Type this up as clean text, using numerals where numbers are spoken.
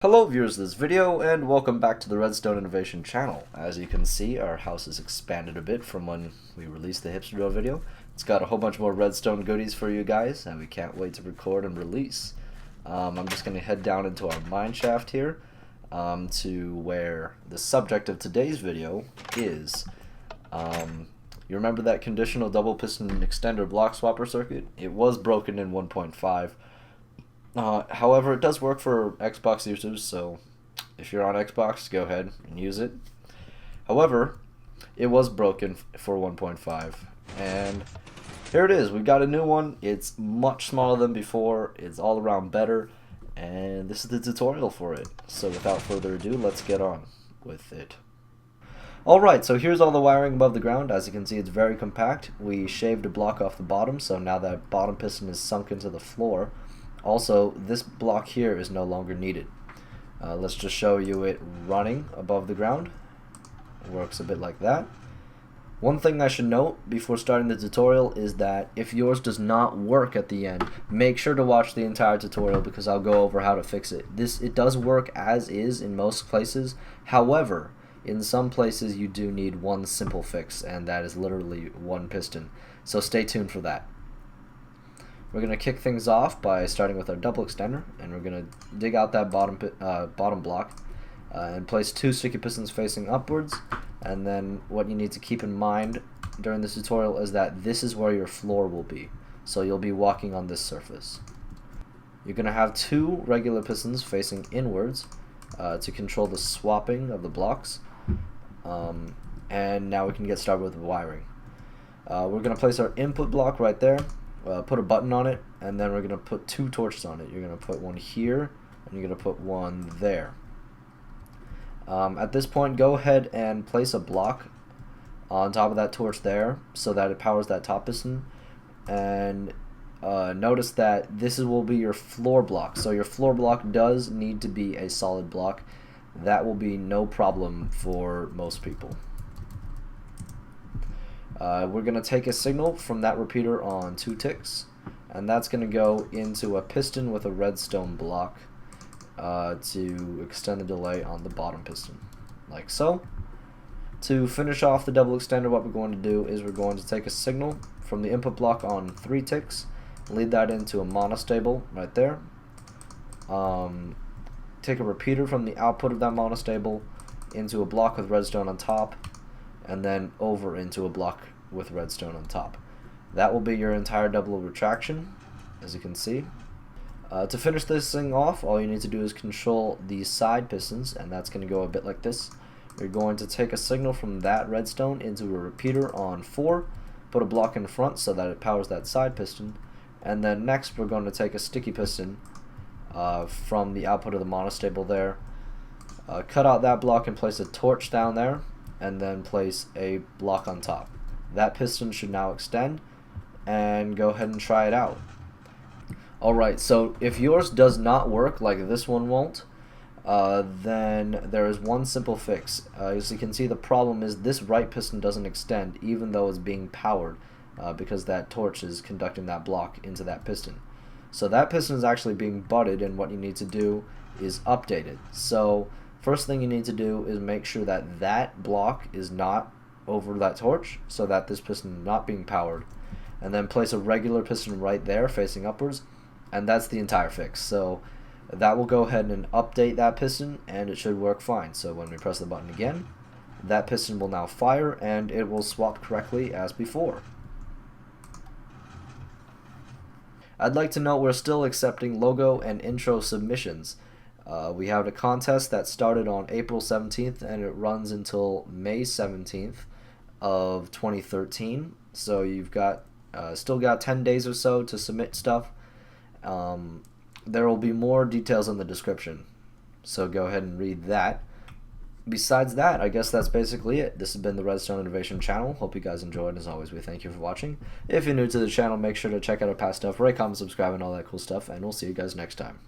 Hello viewers of this video and welcome back to the RedstoneInnovation channel. As you can see, our house has expanded a bit from when we released the hipster drill video. It's got a whole bunch more redstone goodies for you guys and we can't wait to record and release. I'm just going to head down into our mine shaft here to where the subject of today's video is. You remember that conditional double piston extender block swapper circuit? It was broken in 1.5. However, it does work for Xbox users, so if you're on Xbox, go ahead and use it. However, it was broken for 1.5, and here it is. We got a new one. It's much smaller than before. It's all around better, and this is the tutorial for it. So without further ado, let's get on with it. Alright, so here's all the wiring above the ground. As you can see, it's very compact. We shaved a block off the bottom, so now that bottom piston is sunk into the floor. Also, this block here is no longer needed. Let's just show you it running above the ground. It works a bit like that. One thing I should note before starting the tutorial is that if yours does not work at the end, make sure to watch the entire tutorial because I'll go over how to fix it. It does work as is in most places. However, in some places you do need one simple fix, and that is literally one piston. So stay tuned for that. We're going to kick things off by starting with our double extender, and we're going to dig out that bottom block and place two sticky pistons facing upwards. And then what you need to keep in mind during this tutorial is that this is where your floor will be. So you'll be walking on this surface. You're going to have two regular pistons facing inwards to control the swapping of the blocks. And now we can get started with the wiring. We're going to place our input block right there. Put a button on it, and then we're going to put two torches on it. You're going to put one here, and you're going to put one there. At this point, go ahead and place a block on top of that torch there so that it powers that top piston. And notice that this will be your floor block. So your floor block does need to be a solid block. That will be no problem for most people. We're going to take a signal from that repeater on 2 ticks, and that's going to go into a piston with a redstone block to extend the delay on the bottom piston, like so. To finish off the double extender, what we're going to do is we're going to take a signal from the input block on 3 ticks, lead that into a monostable right there. Take a repeater from the output of that monostable into a block with redstone on top, and then over into a block with redstone on top. That will be your entire double retraction, as you can see. To finish this thing off, all you need to do is control the side pistons, and that's going to go a bit like this. You're going to take a signal from that redstone into a repeater on 4, put a block in front so that it powers that side piston, and then next we're going to take a sticky piston from the output of the monostable there, cut out that block and place a torch down there, and then place a block on top. That piston should now extend, and go ahead and try it out. Alright, so if yours does not work, like this one won't, then there is one simple fix. As you can see, the problem is this right piston doesn't extend even though it's being powered because that torch is conducting that block into that piston. So that piston is actually being butted, and what you need to do is update it. So first thing you need to do is make sure that that block is not over that torch so that this piston is not being powered, and then place a regular piston right there facing upwards, and that's the entire fix. So that will go ahead and update that piston, and it should work fine. So when we press the button again, that piston will now fire and it will swap correctly as before. I'd like to note we're still accepting logo and intro submissions. We have a contest that started on April 17th and it runs until May 17th of 2013. So you've got still got 10 days or so to submit stuff. There will be more details in the description, so go ahead and read that. Besides that, I guess that's basically it. This has been the RedstoneInnovation channel. Hope you guys enjoyed. As always, we thank you for watching. If you're new to the channel, make sure to check out our past stuff, rate, comment, subscribe, and all that cool stuff, and we'll see you guys next time.